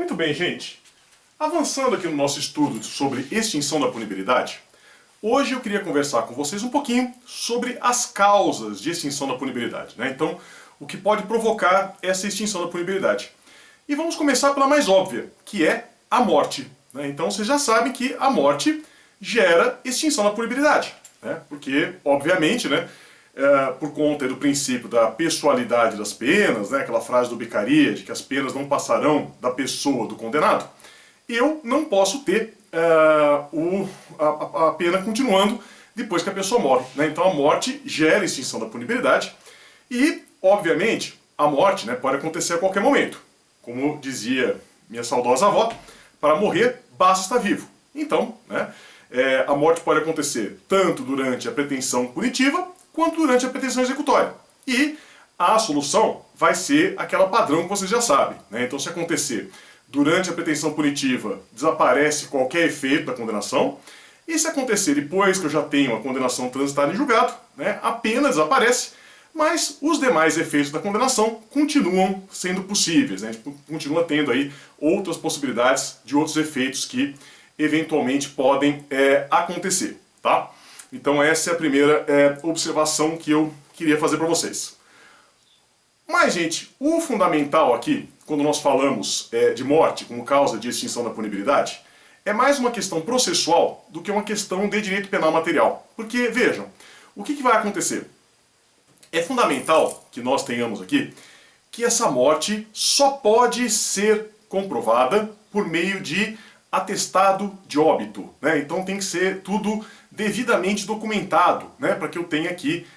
Muito bem, gente. Avançando aqui no nosso estudo sobre extinção da punibilidade, hoje eu queria conversar com vocês um pouquinho sobre as causas de extinção da punibilidade, né? Então, o que pode provocar essa extinção da punibilidade. E vamos começar pela mais óbvia, que é a morte, né? Então, vocês já sabem que a morte gera extinção da punibilidade, né? Porque, obviamente, né, por conta do princípio da pessoalidade das penas, né, aquela frase do Beccaria, de que as penas não passarão da pessoa do condenado, eu não posso ter a pena continuando depois que a pessoa morre, né? Então a morte gera extinção da punibilidade e, obviamente, a morte, né, pode acontecer a qualquer momento. Como dizia minha saudosa avó, para morrer basta estar vivo. Então, né, a morte pode acontecer tanto durante a pretensão punitiva quanto durante a pretensão executória. E a solução vai ser aquela padrão que vocês já sabem, né? Então, se acontecer durante a pretensão punitiva, desaparece qualquer efeito da condenação. E se acontecer depois que eu já tenho a condenação transitada em julgado, né, a pena desaparece, mas os demais efeitos da condenação continuam sendo possíveis, né? A gente continua tendo aí outras possibilidades de outros efeitos que eventualmente podem acontecer, tá? Então essa é a primeira observação que eu queria fazer para vocês. Mas, gente, o fundamental aqui, quando nós falamos de morte como causa de extinção da punibilidade, é mais uma questão processual do que uma questão de direito penal material. Porque, vejam, o que vai acontecer? É fundamental que nós tenhamos aqui que essa morte só pode ser comprovada por meio de atestado de óbito, né? Então tem que ser tudo devidamente documentado, né, para que eu tenha aqui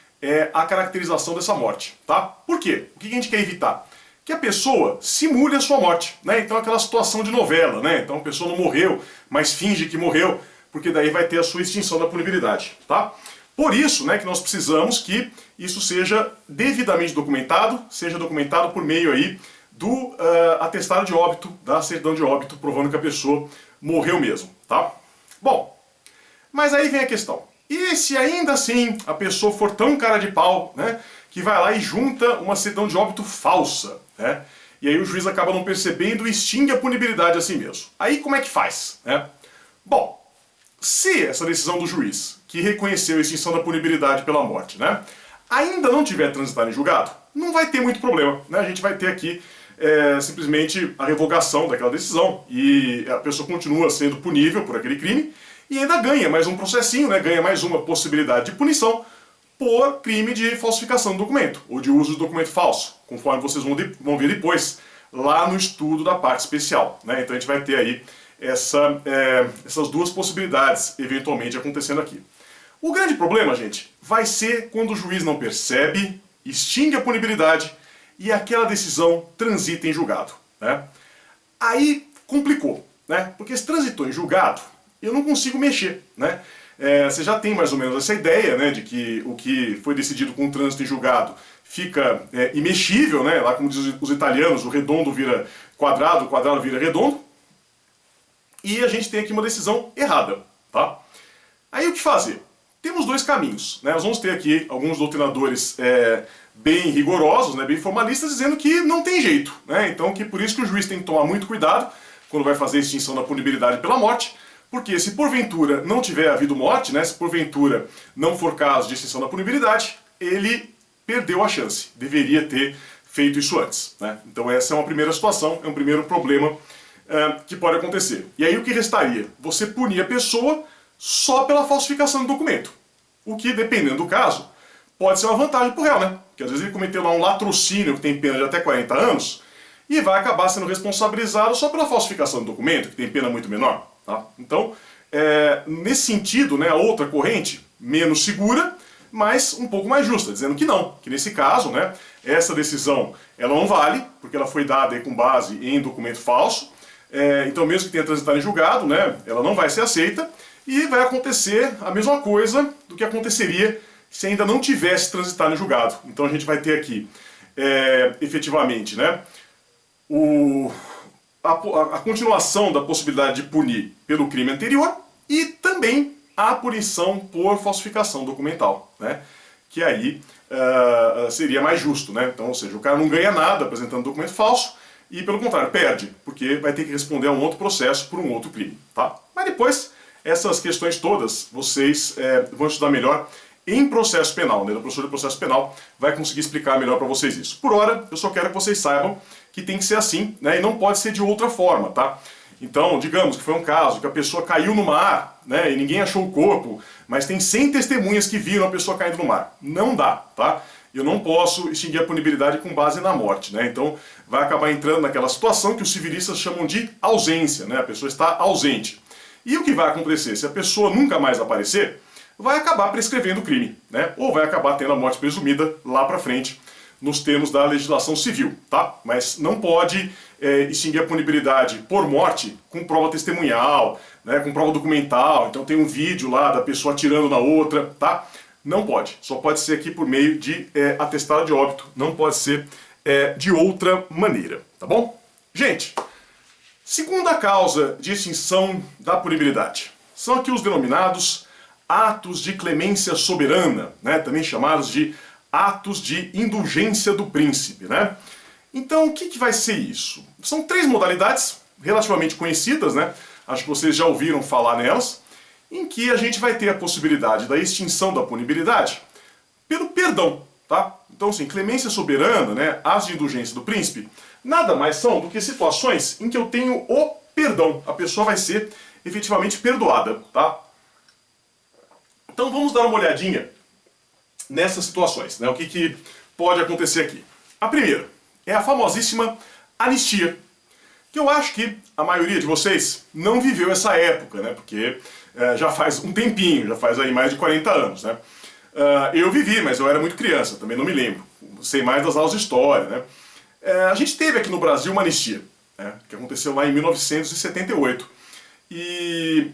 a caracterização dessa morte, tá? Por quê? O que a gente quer evitar? Que a pessoa simule a sua morte, né? Então aquela situação de novela, né? Então a pessoa não morreu, mas finge que morreu, porque daí vai ter a sua extinção da punibilidade, tá? Por isso, né, que nós precisamos que isso seja devidamente documentado, seja documentado por meio aí do atestado de óbito, da certidão de óbito, provando que a pessoa morreu mesmo, tá? Bom, mas aí vem a questão. E se ainda assim a pessoa for tão cara de pau, né, que vai lá e junta uma certidão de óbito falsa, né? E aí o juiz acaba não percebendo e extingue a punibilidade assim mesmo. Aí como é que faz, né? Bom, se essa decisão do juiz, que reconheceu a extinção da punibilidade pela morte, né, ainda não tiver transitado em julgado, não vai ter muito problema, né? A gente vai ter aqui simplesmente a revogação daquela decisão e a pessoa continua sendo punível por aquele crime e ainda ganha mais um processinho, né? Ganha mais uma possibilidade de punição por crime de falsificação do documento ou de uso de documento falso, conforme vocês vão ver depois lá no estudo da parte especial, né? Então a gente vai ter aí essas duas possibilidades eventualmente acontecendo aqui. O grande problema, gente, vai ser quando o juiz não percebe, extingue a punibilidade e aquela decisão transita em julgado, né? Aí complicou, né? Porque se transitou em julgado, eu não consigo mexer, né? Você já tem mais ou menos essa ideia, né, de que o que foi decidido com o trânsito em julgado fica imexível, né? Lá como dizem os italianos, o redondo vira quadrado, o quadrado vira redondo. E a gente tem aqui uma decisão errada, tá? Aí o que fazer? Temos dois caminhos, né? Nós vamos ter aqui alguns doutrinadores bem rigorosos, né, bem formalistas, dizendo que não tem jeito, né? Então que por isso que o juiz tem que tomar muito cuidado quando vai fazer a extinção da punibilidade pela morte, porque se porventura não tiver havido morte, né, se porventura não for caso de extinção da punibilidade, ele perdeu a chance, deveria ter feito isso antes, né? Então essa é uma primeira situação, é um primeiro problema que pode acontecer. E aí o que restaria? Você punir a pessoa só pela falsificação do documento, o que, dependendo do caso, pode ser uma vantagem para o réu, né? Porque às vezes ele cometeu lá um latrocínio que tem pena de até 40 anos e vai acabar sendo responsabilizado só pela falsificação do documento, que tem pena muito menor, tá? Então, nesse sentido, né, a outra corrente, menos segura, mas um pouco mais justa, dizendo que não, que nesse caso, né, essa decisão ela não vale, porque ela foi dada aí com base em documento falso, então mesmo que tenha transitado em julgado, né, ela não vai ser aceita e vai acontecer a mesma coisa do que aconteceria se ainda não tivesse transitado em julgado. Então a gente vai ter aqui, efetivamente, né, a continuação da possibilidade de punir pelo crime anterior e também a punição por falsificação documental, né, que aí seria mais justo, né? Então, ou seja, o cara não ganha nada apresentando documento falso, e pelo contrário, perde, porque vai ter que responder a um outro processo por um outro crime, tá? Mas depois, essas questões todas, vocês vão estudar melhor em processo penal, né? O professor de processo penal vai conseguir explicar melhor para vocês isso. Por hora, eu só quero que vocês saibam que tem que ser assim, né? E não pode ser de outra forma, tá? Então, digamos que foi um caso que a pessoa caiu no mar, né? E ninguém achou o corpo, mas tem 100 testemunhas que viram a pessoa caindo no mar. Não dá, tá? Eu não posso extinguir a punibilidade com base na morte, né? Então, vai acabar entrando naquela situação que os civilistas chamam de ausência, né? A pessoa está ausente. E o que vai acontecer? Se a pessoa nunca mais aparecer, vai acabar prescrevendo o crime, né? Ou vai acabar tendo a morte presumida lá pra frente, nos termos da legislação civil, tá? Mas não pode extinguir a punibilidade por morte com prova testemunhal, né? Com prova documental, então tem um vídeo lá da pessoa atirando na outra, tá? Não pode, só pode ser aqui por meio de atestado de óbito, não pode ser de outra maneira, tá bom? Gente, segunda causa de extinção da punibilidade são aqui os denominados atos de clemência soberana, né, também chamados de atos de indulgência do príncipe, né? Então, o que vai ser isso? São 3 modalidades relativamente conhecidas, né? Acho que vocês já ouviram falar nelas, em que a gente vai ter a possibilidade da extinção da punibilidade pelo perdão, tá? Então, assim, clemência soberana, né, atos de indulgência do príncipe, nada mais são do que situações em que eu tenho o perdão. A pessoa vai ser efetivamente perdoada, tá? Então vamos dar uma olhadinha nessas situações, né? O que pode acontecer aqui. A primeira é a famosíssima anistia, que eu acho que a maioria de vocês não viveu essa época, né? Porque já faz um tempinho, já faz aí mais de 40 anos, né? Eu vivi, mas eu era muito criança, também não me lembro. Sei mais das aulas de história, né? A gente teve aqui no Brasil uma anistia, né? Que aconteceu lá em 1978. E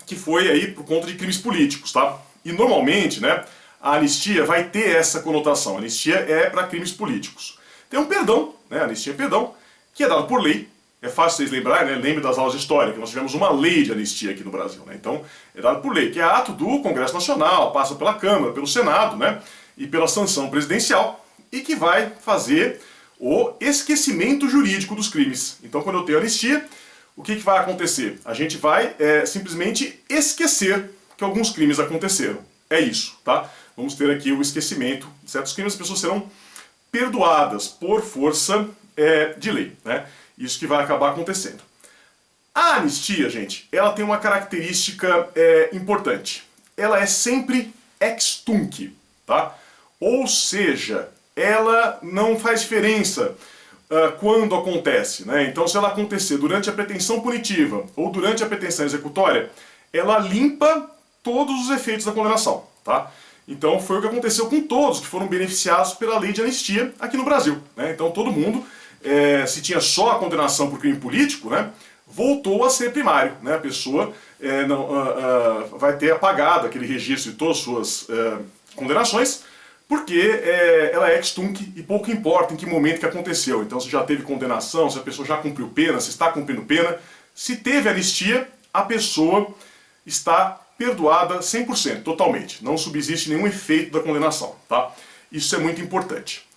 que foi aí por conta de crimes políticos, tá? E normalmente, né, a anistia vai ter essa conotação. A anistia é para crimes políticos. Tem um perdão, né, a anistia é perdão, que é dado por lei. É fácil vocês lembrarem, né? Lembre das aulas de história, que nós tivemos uma lei de anistia aqui no Brasil, né? Então, é dado por lei, que é ato do Congresso Nacional, passa pela Câmara, pelo Senado, né? E pela sanção presidencial, e que vai fazer o esquecimento jurídico dos crimes. Então, quando eu tenho anistia, o que vai acontecer? A gente vai simplesmente esquecer que alguns crimes aconteceram. É isso, tá? Vamos ter aqui o esquecimento de certos crimes, as pessoas serão perdoadas por força de lei, né? Isso que vai acabar acontecendo. A anistia, gente, ela tem uma característica importante. Ela é sempre ex tunc, tá? Ou seja, ela não faz diferença quando acontece, né? Então, se ela acontecer durante a pretensão punitiva ou durante a pretensão executória, ela limpa todos os efeitos da condenação, tá? Então, foi o que aconteceu com todos que foram beneficiados pela lei de anistia aqui no Brasil, né? Então, todo mundo, se tinha só a condenação por crime político, né, voltou a ser primário, né? A pessoa vai ter apagado aquele registro de todas as suas condenações, porque ela é ex tunc e pouco importa em que momento que aconteceu. Então, se já teve condenação, se a pessoa já cumpriu pena, se está cumprindo pena, se teve anistia, a pessoa está perdoada 100%, totalmente. Não subsiste nenhum efeito da condenação, tá? Isso é muito importante.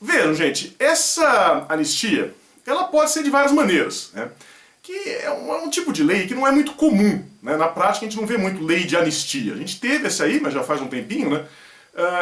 Vejam, gente, essa anistia, ela pode ser de várias maneiras, né? Que é um tipo de lei que não é muito comum, né? Na prática, a gente não vê muito lei de anistia. A gente teve essa aí, mas já faz um tempinho, né?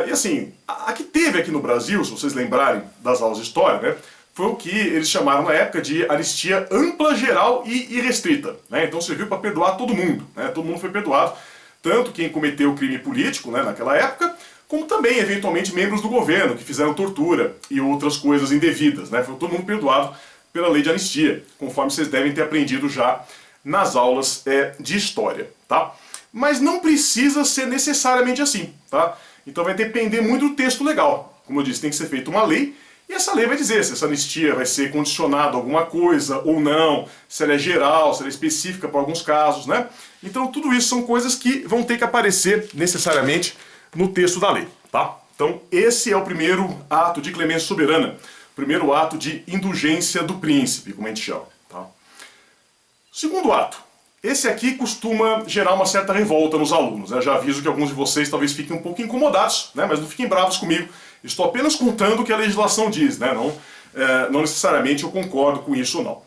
E assim, a que teve aqui no Brasil, se vocês lembrarem das aulas de história, né, foi o que eles chamaram na época de anistia ampla, geral e irrestrita, né? Então serviu para perdoar todo mundo, né? Todo mundo foi perdoado, tanto quem cometeu crime político, né, naquela época, como também, eventualmente, membros do governo que fizeram tortura e outras coisas indevidas, né? Foi todo mundo perdoado pela lei de anistia, conforme vocês devem ter aprendido já nas aulas de história, tá? Mas não precisa ser necessariamente assim, tá? Então vai depender muito do texto legal. Como eu disse, tem que ser feita uma lei, e essa lei vai dizer se essa anistia vai ser condicionada a alguma coisa ou não, se ela é geral, se ela é específica para alguns casos, né? Então tudo isso são coisas que vão ter que aparecer necessariamente no texto da lei, tá? Então esse é o primeiro ato de clemência soberana, o primeiro ato de indulgência do príncipe, como a gente chama, tá? Segundo ato. Esse aqui costuma gerar uma certa revolta nos alunos, né? Já aviso que alguns de vocês talvez fiquem um pouco incomodados, né? Mas não fiquem bravos comigo. Estou apenas contando o que a legislação diz, né? Não não necessariamente eu concordo com isso ou não.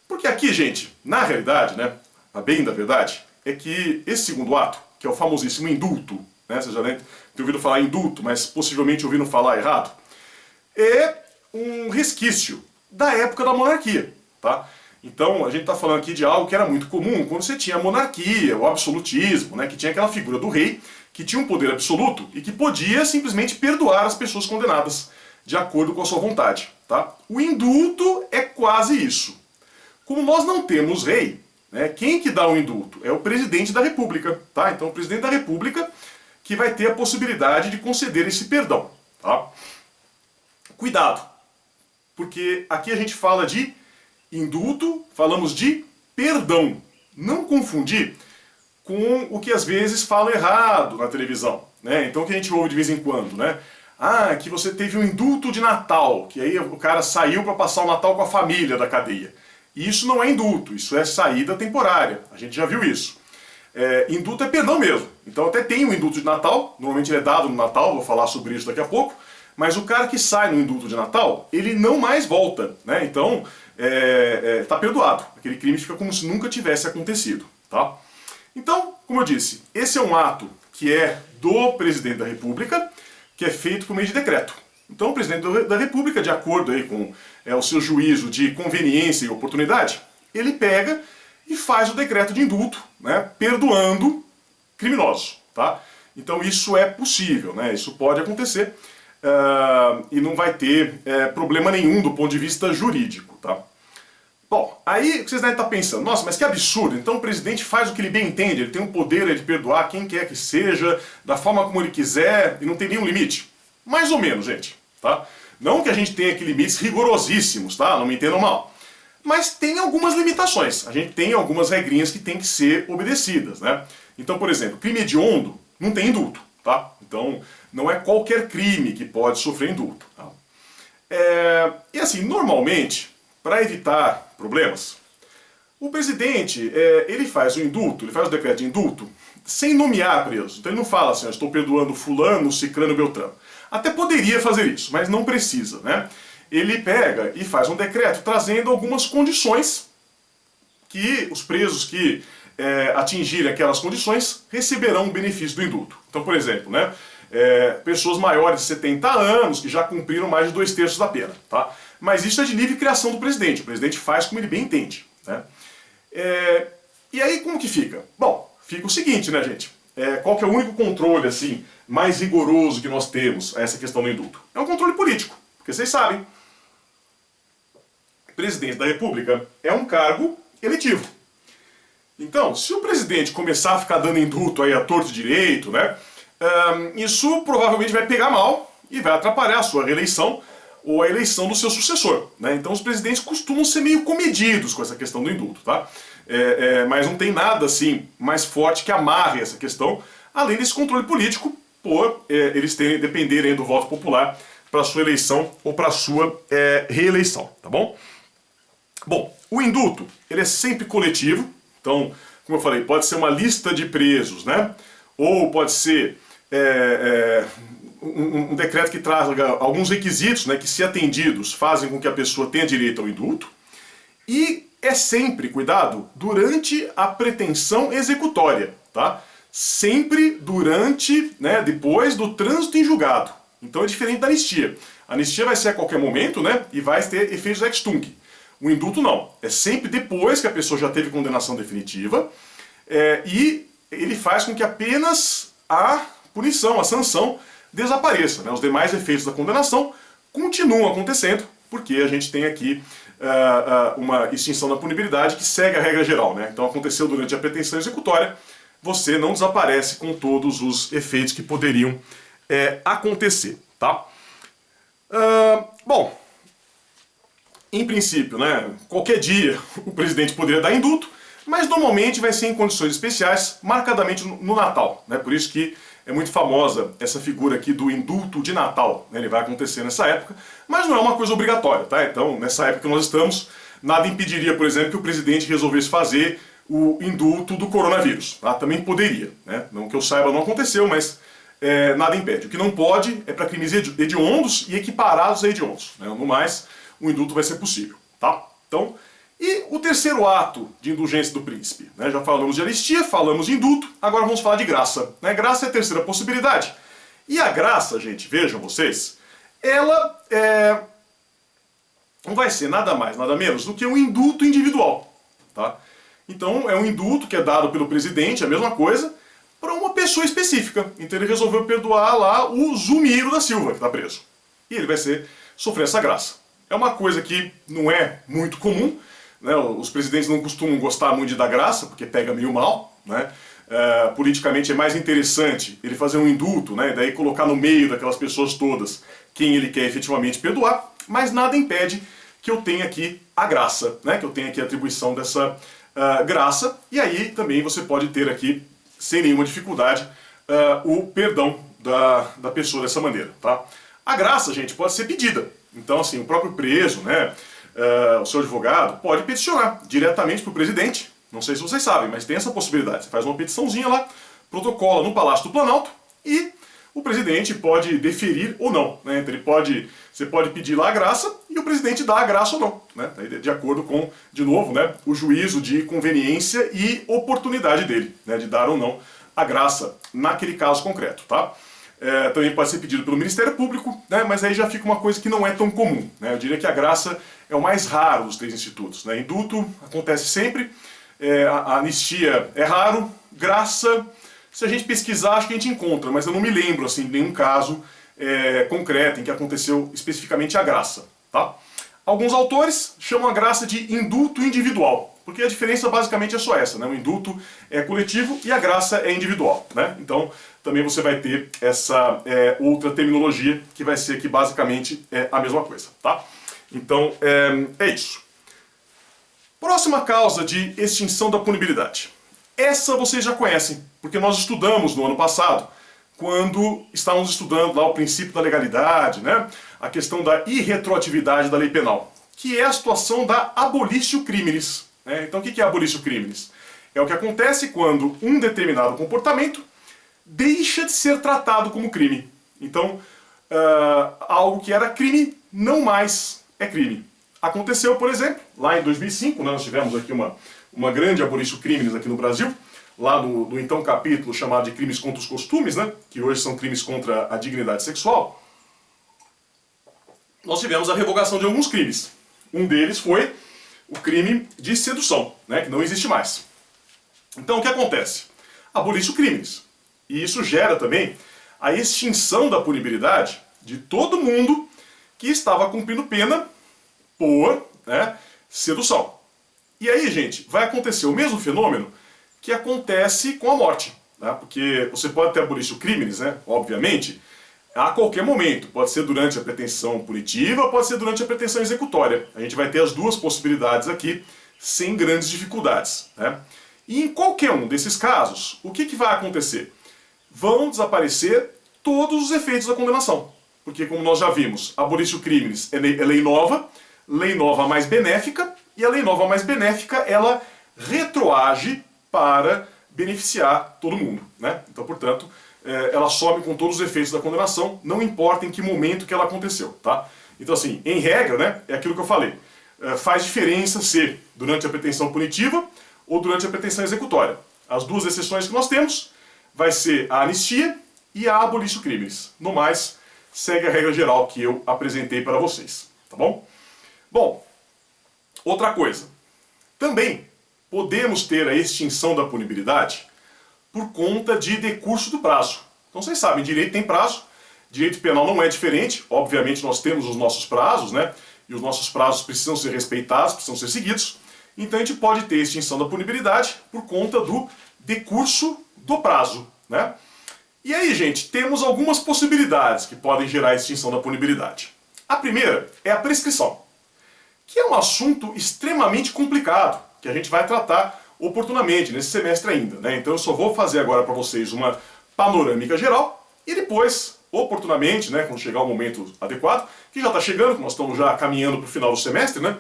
Porque aqui, gente, na realidade, né, a bem da verdade, é que esse segundo ato, que é o famosíssimo indulto, né, vocês já devem ter ouvido falar indulto, mas possivelmente ouviram falar errado, é um resquício da época da monarquia, tá? Então, a gente está falando aqui de algo que era muito comum quando você tinha a monarquia, o absolutismo, né, que tinha aquela figura do rei, que tinha um poder absoluto e que podia simplesmente perdoar as pessoas condenadas de acordo com a sua vontade, tá? O indulto é quase isso. Como nós não temos rei, né, quem que dá o indulto? É o presidente da República, tá? Então, o presidente da República que vai ter a possibilidade de conceder esse perdão, tá? Cuidado, porque aqui a gente fala de indulto, falamos de perdão. Não confundir com o que às vezes fala errado na televisão, né? Então o que a gente ouve de vez em quando, né? Ah, que você teve um indulto de Natal, que aí o cara saiu para passar o Natal com a família da cadeia. Isso não é indulto, isso é saída temporária. A gente já viu isso. Indulto é perdão mesmo. Então até tem o indulto de Natal, normalmente ele é dado no Natal, vou falar sobre isso daqui a pouco, mas o cara que sai no indulto de Natal, ele não mais volta, né? Então, tá perdoado. Aquele crime fica como se nunca tivesse acontecido, tá? Então, como eu disse, esse é um ato que é do presidente da República, que é feito por meio de decreto. Então, o presidente da República, de acordo aí com o seu juízo de conveniência e oportunidade, ele pega e faz o decreto de indulto, né, perdoando criminosos, tá? Então, isso é possível, né? Isso pode acontecer e não vai ter problema nenhum do ponto de vista jurídico, tá? Bom, aí vocês devem estar pensando, nossa, mas que absurdo, então o presidente faz o que ele bem entende, ele tem o poder de perdoar quem quer que seja, da forma como ele quiser, e não tem nenhum limite. Mais ou menos, gente, tá? Não que a gente tenha aqui limites rigorosíssimos, tá? Não me entendam mal. Mas tem algumas limitações, a gente tem algumas regrinhas que tem que ser obedecidas, né? Então, por exemplo, crime hediondo não tem indulto, tá? Então, não é qualquer crime que pode sofrer indulto, tá? E assim, normalmente, para evitar problemas, o presidente, ele faz o indulto, ele faz o decreto de indulto, sem nomear preso. Então ele não fala assim, eu estou perdoando fulano, ciclano, beltrano. Até poderia fazer isso, mas não precisa, né? Ele pega e faz um decreto trazendo algumas condições que os presos que atingirem aquelas condições receberão o benefício do indulto. Então, por exemplo, né, pessoas maiores de 70 anos que já cumpriram mais de 2/3 da pena, tá? Mas isso é de livre criação do presidente. O presidente faz como ele bem entende, né? E aí como que fica? Bom, fica o seguinte, né, gente? Qual que é o único controle assim mais rigoroso que nós temos a essa questão do indulto? É um controle político, porque vocês sabem, presidente da República é um cargo eletivo. Então, se o presidente começar a ficar dando indulto aí a torto e direito, né, isso provavelmente vai pegar mal e vai atrapalhar a sua reeleição ou a eleição do seu sucessor, né? Então os presidentes costumam ser meio comedidos com essa questão do indulto, tá? Mas não tem nada assim mais forte que amarre essa questão, além desse controle político por eles dependerem do voto popular para sua eleição ou para sua reeleição, tá bom? Bom, o indulto ele é sempre coletivo, então, como eu falei, pode ser uma lista de presos, né? Ou pode ser um decreto que traz alguns requisitos, né, que se atendidos fazem com que a pessoa tenha direito ao indulto. E é sempre, cuidado, durante a pretensão executória, tá? Sempre durante, né, depois do trânsito em julgado. Então é diferente da anistia. A anistia vai ser a qualquer momento, né, e vai ter efeitos ex tunc. O indulto não. É sempre depois que a pessoa já teve condenação definitiva e ele faz com que apenas a punição, a sanção, desapareça, né? Os demais efeitos da condenação continuam acontecendo, porque a gente tem aqui uma extinção da punibilidade que segue a regra geral, né? Então aconteceu durante a pretensão executória, você não desaparece com todos os efeitos que poderiam acontecer, tá? Bom, em princípio, né, qualquer dia o presidente poderia dar indulto, mas normalmente vai ser em condições especiais, marcadamente no Natal, né? Por isso que é muito famosa essa figura aqui do indulto de Natal, né? Ele vai acontecer nessa época, mas não é uma coisa obrigatória, tá? Então, nessa época que nós estamos, nada impediria, por exemplo, que o presidente resolvesse fazer o indulto do coronavírus, tá? Também poderia, né? Não que eu saiba, não aconteceu, mas nada impede. O que não pode é para crimes hediondos e equiparados a hediondos, né? No mais, o indulto vai ser possível, tá? Então, e o terceiro ato de indulgência do príncipe? Né? Já falamos de anistia, falamos de indulto, agora vamos falar de graça. Né? Graça é a terceira possibilidade. E a graça, gente, vejam vocês, ela não vai ser nada mais, nada menos do que um indulto individual. Tá? Então, é um indulto que é dado pelo presidente, a mesma coisa, para uma pessoa específica. Então ele resolveu perdoar lá o Zulmiro da Silva, que está preso. E ele vai sofrer essa graça. É uma coisa que não é muito comum, né? Os presidentes não costumam gostar muito de dar graça, porque pega meio mal, né? Politicamente é mais interessante ele fazer um indulto, né? Daí colocar no meio daquelas pessoas todas quem ele quer efetivamente perdoar, mas nada impede que eu tenha aqui a graça, né? Que eu tenha aqui a atribuição dessa graça, e aí também você pode ter aqui, sem nenhuma dificuldade, o perdão da pessoa dessa maneira, tá? A graça, gente, pode ser pedida. Então, assim, o próprio preso, né, o seu advogado, pode peticionar diretamente para o presidente. Não sei se vocês sabem, mas tem essa possibilidade. Você faz uma petiçãozinha lá, protocola no Palácio do Planalto e o presidente pode deferir ou não. Né? Então você pode pedir lá a graça e o presidente dá a graça ou não. Né? De acordo com, de novo, né, o juízo de conveniência e oportunidade dele, né, de dar ou não a graça naquele caso concreto. Tá? Também pode ser pedido pelo Ministério Público, né, mas aí já fica uma coisa que não é tão comum. Né? Eu diria que a graça é o mais raro dos três institutos. Né? Indulto acontece sempre, a anistia é raro, graça, se a gente pesquisar, acho que a gente encontra, mas eu não me lembro assim, de nenhum caso concreto em que aconteceu especificamente a graça. Tá? Alguns autores chamam a graça de indulto individual, porque a diferença basicamente é só essa, né? O indulto é coletivo e a graça é individual. Né? Então, também você vai ter essa outra terminologia que vai ser aqui basicamente a mesma coisa. Tá? Então, é isso. Próxima causa de extinção da punibilidade. Essa vocês já conhecem, porque nós estudamos no ano passado, quando estávamos estudando lá o princípio da legalidade, né? A questão da irretroatividade da lei penal, que é a situação da abolitio criminis. Né? Então o que é abolitio criminis? É o que acontece quando um determinado comportamento deixa de ser tratado como crime. Então, algo que era crime não mais é crime. Aconteceu, por exemplo, lá em 2005, né, nós tivemos aqui uma grande abolitio criminis aqui no Brasil, lá no então capítulo chamado de crimes contra os costumes, né, que hoje são crimes contra a dignidade sexual. Nós tivemos a revogação de alguns crimes. Um deles foi o crime de sedução, né, que não existe mais. Então o que acontece? Abolitio criminis. E isso gera também a extinção da punibilidade de todo mundo que estava cumprindo pena por sedução. E aí, gente, vai acontecer o mesmo fenômeno que acontece com a morte. Né? Porque você pode ter abolitio criminis, né? Obviamente, a qualquer momento. Pode ser durante a pretensão punitiva, pode ser durante a pretensão executória. A gente vai ter as duas possibilidades aqui, sem grandes dificuldades. Né? E em qualquer um desses casos, o que vai acontecer? Vão desaparecer todos os efeitos da condenação. Porque, como nós já vimos, abolitio criminis é lei nova mais benéfica, e a lei nova mais benéfica, ela retroage para beneficiar todo mundo. Né? Então, portanto, ela some com todos os efeitos da condenação, não importa em que momento que ela aconteceu. Tá? Então, assim, em regra, né, é aquilo que eu falei. Faz diferença se durante a pretensão punitiva ou durante a pretensão executória. As duas exceções que nós temos vai ser a anistia e a abolitio criminis. No mais, segue a regra geral que eu apresentei para vocês. Tá bom? Bom, outra coisa. Também podemos ter a extinção da punibilidade por conta de decurso do prazo. Então vocês sabem, direito tem prazo, direito penal não é diferente, obviamente nós temos os nossos prazos, né? E os nossos prazos precisam ser respeitados, precisam ser seguidos. Então a gente pode ter extinção da punibilidade por conta do decurso do prazo, né? E aí, gente, temos algumas possibilidades que podem gerar a extinção da punibilidade. A primeira é a prescrição, que é um assunto extremamente complicado, que a gente vai tratar oportunamente nesse semestre ainda. Né? Então eu só vou fazer agora para vocês uma panorâmica geral e depois, oportunamente, né, quando chegar o momento adequado, que já está chegando, que nós estamos já caminhando para o final do semestre, né,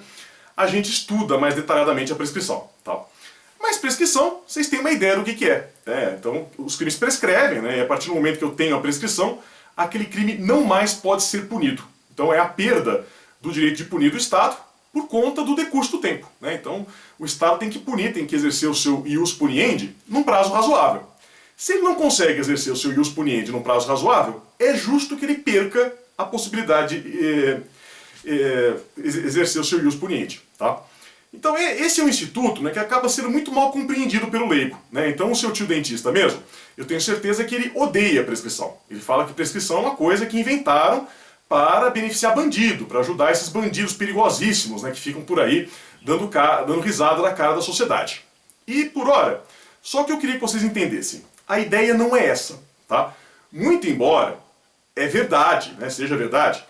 a gente estuda mais detalhadamente a prescrição. Tá? Mas prescrição, vocês têm uma ideia do que é. Então os crimes prescrevem, né, e a partir do momento que eu tenho a prescrição, aquele crime não mais pode ser punido. Então é a perda do direito de punir do Estado por conta do decurso do tempo, né? Então, o Estado tem que punir, tem que exercer o seu ius puniendi num prazo razoável. Se ele não consegue exercer o seu ius puniendi num prazo razoável, é justo que ele perca a possibilidade de exercer o seu ius puniendi, tá? Então esse é um instituto, né, que acaba sendo muito mal compreendido pelo leigo, né? Então o seu tio dentista mesmo, eu tenho certeza que ele odeia a prescrição. Ele fala que prescrição é uma coisa que inventaram para beneficiar bandido, para ajudar esses bandidos perigosíssimos, né, que ficam por aí dando risada na cara da sociedade. E por ora, só que eu queria que vocês entendessem, a ideia não é essa, tá? Muito embora é verdade, né, seja verdade,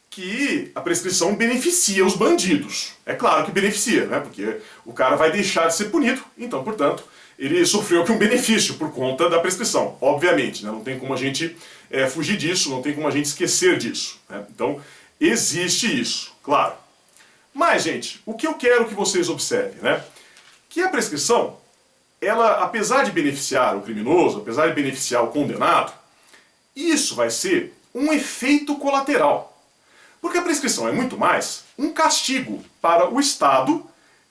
que a prescrição beneficia os bandidos. É claro que beneficia, né? Porque o cara vai deixar de ser punido, então, portanto, ele sofreu aqui um benefício por conta da prescrição, obviamente, né? Não tem como a gente fugir disso, não tem como a gente esquecer disso, né? Então, existe isso, claro. Mas, gente, o que eu quero que vocês observem, né? Que a prescrição, ela, apesar de beneficiar o criminoso, apesar de beneficiar o condenado, isso vai ser um efeito colateral. Porque a prescrição é muito mais um castigo para o Estado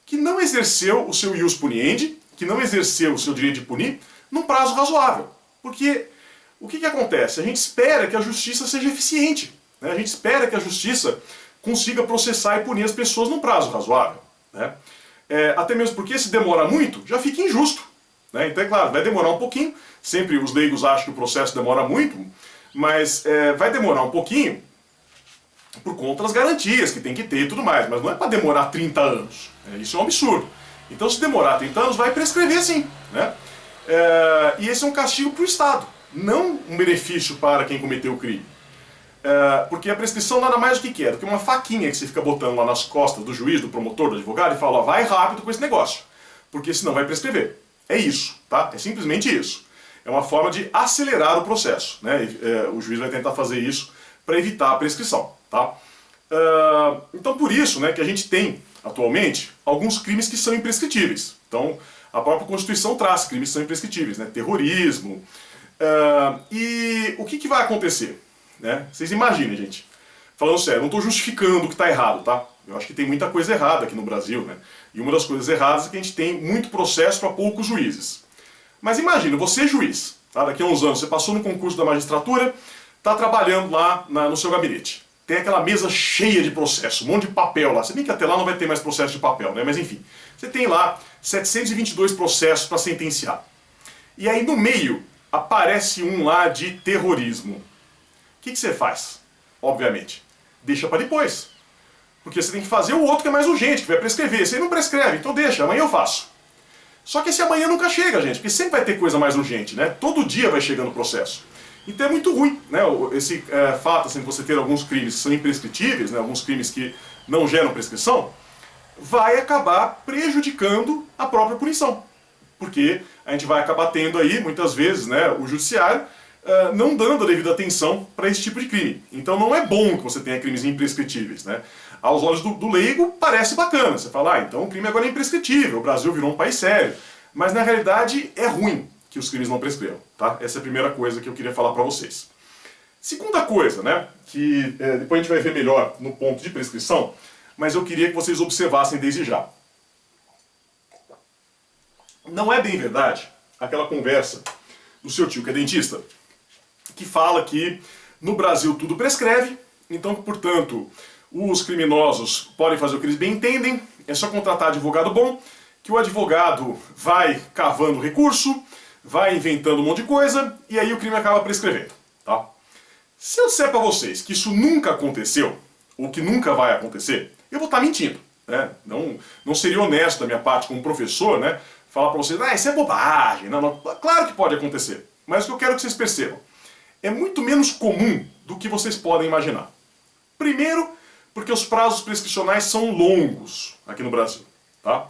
que não exerceu o seu ius puniendi, que não exerceu o seu direito de punir, num prazo razoável. Porque o que acontece? A gente espera que a justiça seja eficiente, né? A gente espera que a justiça consiga processar e punir as pessoas num prazo razoável, né? Até mesmo porque se demora muito, já fica injusto, né? Então é claro, vai demorar um pouquinho, sempre os leigos acham que o processo demora muito, mas vai demorar um pouquinho, por conta das garantias que tem que ter e tudo mais, mas não é para demorar 30 anos, isso é um absurdo. Então se demorar 30 anos vai prescrever sim, né? E esse é um castigo para o Estado, não um benefício para quem cometeu o crime. Porque a prescrição nada mais do que é do que uma faquinha que você fica botando lá nas costas do juiz, do promotor, do advogado e fala, ó, vai rápido com esse negócio, porque senão vai prescrever. É isso, tá? É simplesmente isso. É uma forma de acelerar o processo, né? O juiz vai tentar fazer isso para evitar a prescrição. Tá? Então por isso, né, que a gente tem atualmente alguns crimes que são imprescritíveis. Então a própria Constituição traz crimes que são imprescritíveis, né? Terrorismo. E o que vai acontecer? Né? Vocês imaginem, gente. Falando sério, não estou justificando o que está errado, tá? Eu acho que tem muita coisa errada aqui no Brasil, né? E uma das coisas erradas é que a gente tem muito processo para poucos juízes. Mas imagina, você é juiz, tá? Daqui a uns anos você passou no concurso da magistratura, está trabalhando lá no seu gabinete. Tem aquela mesa cheia de processo, um monte de papel lá. Se bem que até lá não vai ter mais processo de papel, né? Mas enfim, você tem lá 722 processos para sentenciar. E aí no meio aparece um lá de terrorismo. O que você faz? Obviamente, deixa para depois. Porque você tem que fazer o outro que é mais urgente, que vai prescrever. Esse aí não prescreve, então deixa, amanhã eu faço. Só que esse amanhã nunca chega, gente, porque sempre vai ter coisa mais urgente, né? Todo dia vai chegando o processo. Então é muito ruim, né? Esse fato assim, de você ter alguns crimes que são imprescritíveis, né? Alguns crimes que não geram prescrição, vai acabar prejudicando a própria punição. Porque a gente vai acabar tendo aí, muitas vezes, né, o judiciário não dando a devida atenção para esse tipo de crime. Então não é bom que você tenha crimes imprescritíveis, né? Aos olhos do leigo parece bacana, você fala, então o crime agora é imprescritível, o Brasil virou um país sério. Mas na realidade é ruim que os crimes não prescrevam, tá? Essa é a primeira coisa que eu queria falar para vocês. Segunda coisa, né, que depois a gente vai ver melhor no ponto de prescrição, mas eu queria que vocês observassem desde já. Não é bem verdade aquela conversa do seu tio que é dentista, que fala que no Brasil tudo prescreve, então, portanto, os criminosos podem fazer o que eles bem entendem, é só contratar advogado bom, que o advogado vai cavando recurso, vai inventando um monte de coisa, e aí o crime acaba prescrevendo, tá? Se eu disser para vocês que isso nunca aconteceu, ou que nunca vai acontecer, eu vou estar mentindo, né? Não seria honesto da minha parte como professor, né? Falar para vocês, isso é bobagem. Não, claro que pode acontecer, mas o que eu quero que vocês percebam, é muito menos comum do que vocês podem imaginar. Primeiro, porque os prazos prescricionais são longos aqui no Brasil, tá?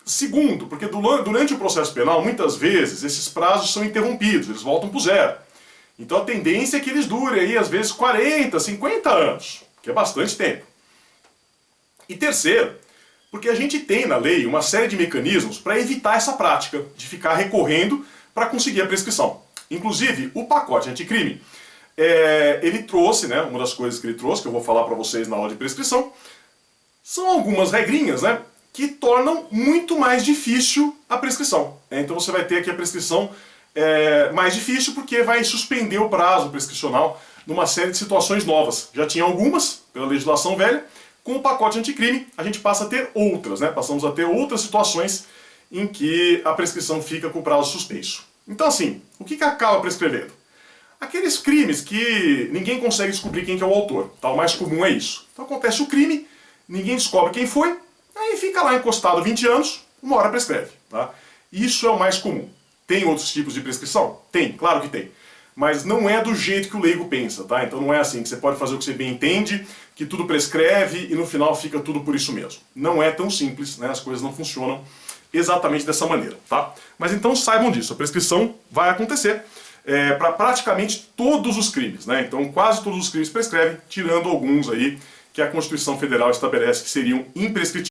Segundo, porque durante o processo penal, muitas vezes, esses prazos são interrompidos, eles voltam para o zero. Então a tendência é que eles durem aí, às vezes, 40, 50 anos, que é bastante tempo. E terceiro, porque a gente tem na lei uma série de mecanismos para evitar essa prática de ficar recorrendo para conseguir a prescrição. Inclusive, o pacote anticrime ele trouxe, né, uma das coisas que ele trouxe, que eu vou falar para vocês na aula de prescrição, são algumas regrinhas, né, que tornam muito mais difícil a prescrição. Então você vai ter aqui a prescrição mais difícil porque vai suspender o prazo prescricional numa série de situações novas. Já tinha algumas pela legislação velha, com o pacote anticrime a gente passa a ter outras, né? Passamos a ter outras situações em que a prescrição fica com o prazo suspenso. Então assim, o que acaba prescrevendo? Aqueles crimes que ninguém consegue descobrir quem que é o autor. Tá? O mais comum é isso. Então acontece o crime, ninguém descobre quem foi, aí fica lá encostado 20 anos, uma hora prescreve. Tá? Isso é o mais comum. Tem outros tipos de prescrição? Tem, claro que tem. Mas não é do jeito que o leigo pensa, tá? Então não é assim, que você pode fazer o que você bem entende, que tudo prescreve e no final fica tudo por isso mesmo. Não é tão simples, né? As coisas não funcionam exatamente dessa maneira, tá? Mas então saibam disso, a prescrição vai acontecer para praticamente todos os crimes, né? Então quase todos os crimes prescrevem, tirando alguns aí que a Constituição Federal estabelece que seriam imprescritíveis.